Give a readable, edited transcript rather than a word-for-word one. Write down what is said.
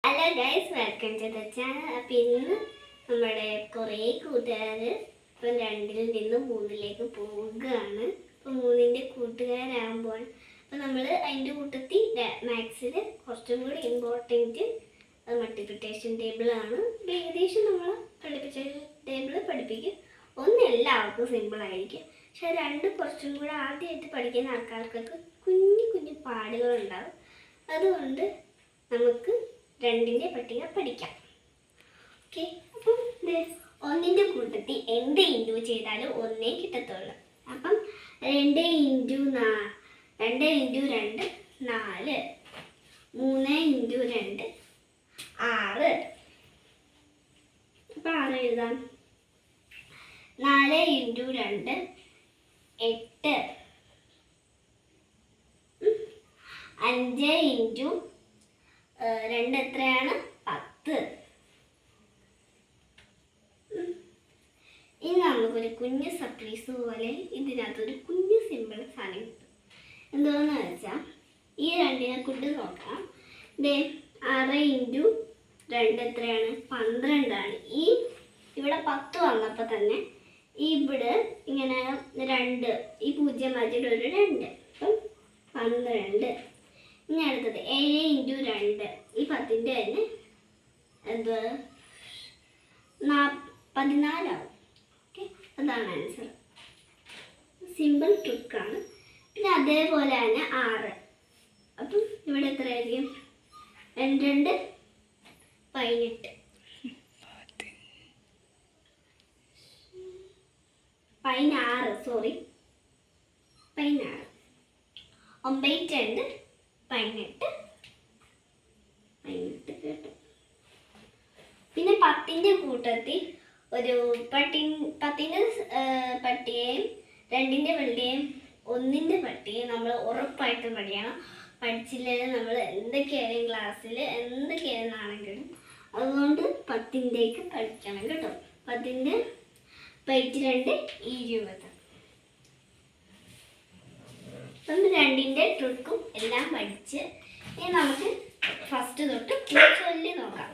Hello guys, welcome to the channel. അപ്പം ഇന്ന് നമ്മുടെ കുറേ കൂട്ടുകാർ ഇപ്പം 2ൽ നിന്ന് 3ലേക്ക് പോവുകയാണ്. ഇപ്പം 3ൻ്റെ കൂട്ടുകാരാകുമ്പോൾ അപ്പം നമ്മൾ അതിൻ്റെ കൂട്ടത്തിൽ മാത്സിൽ കുറച്ചും കൂടി ഇമ്പോർട്ടൻറ്റ് മൾട്ടിപ്ലിക്കേഷൻ ടേബിളാണ്. ഏകദേശം നമ്മൾ പഠിപ്പിച്ച ടേബിൾ പഠിപ്പിക്കും. ഒന്ന് എല്ലാവർക്കും സിമ്പിളായിരിക്കും, പക്ഷെ 2 കുറച്ചും കൂടെ ആദ്യമായിട്ട് പഠിക്കുന്ന ആൾക്കാർക്കൊക്കെ കുഞ്ഞു കുഞ്ഞു പാടുകളുണ്ടാകും. അതുകൊണ്ട് നമുക്ക് 2ൻ്റെ പട്ടിക പഠിക്കാം. ഓക്കെ, അപ്പം 1ൻ്റെ കൂട്ടത്തിൽ എന്ത് ഇൻറ്റു ചെയ്താലും 1 കിട്ടത്തുള്ളൂ. അപ്പം 2 ഇൻറ്റു 2 4, 3 ഇൻറ്റു 2 6. അപ്പം 6 എഴുതാം. 4 ഇൻറ്റു 2 8. 5 ഇൻറ്റു 2 എത്രയാണ്? 10. ഇനി നമുക്കൊരു കുഞ്ഞ് സർപ്രൈസ് പോലെ ഇതിനകത്തൊരു കുഞ്ഞ് സിമ്പിൾ സാധനം കിട്ടും. എന്താണെന്ന് വെച്ചാൽ ഈ 2നെ കൊണ്ട് നോക്കാം. 6 ഇൻറ്റു 2 എത്രയാണ്? 12ആണ്. ഇവിടെ 10 വന്നപ്പോൾ തന്നെ ഇവിടെ ഇങ്ങനെ 2 ഈ 0 മാറ്റിയിട്ട് ഒരു 2, അപ്പം 12. ഇനി അടുത്തത് 7 ഇൻറ്റു 2 ഈ 10ൻ്റെ തന്നെ എന്ത് 14 ആവും. ഓക്കെ, അതാണ് ആൻസർ. സിമ്പിൾ ട്രിക്കാണ്. പിന്നെ അതേപോലെ തന്നെ 6. അപ്പം ഇവിടെ എത്ര ആയിരിക്കും? 2 2 18. 16, സോറി 16. 9 2 18 കേട്ടോ. പിന്നെ 10ൻ്റെ കൂട്ടത്തിൽ ഒരു 10ൻ്റെ പട്ടികയും 2ൻ്റെ പട്ടികയും 1ൻ്റെ പട്ടികയും നമ്മൾ ഉറപ്പായിട്ടും പഠിക്കണം. പഠിച്ചില്ലെങ്കിൽ നമ്മൾ എന്തൊക്കെയായാലും ക്ലാസ്സിൽ എന്തൊക്കെയാണെന്നാണെങ്കിലും അതുകൊണ്ട് 10ൻ്റെക്ക് പഠിക്കണം കേട്ടോ. 10ൻ്റെ 2 20. അപ്പം 2ൻ്റെ ട്രിക്കും എല്ലാം പഠിച്ച് ഇനി നമുക്ക് ഫസ്റ്റ് തൊട്ട് ചൊല്ലി നോക്കാം.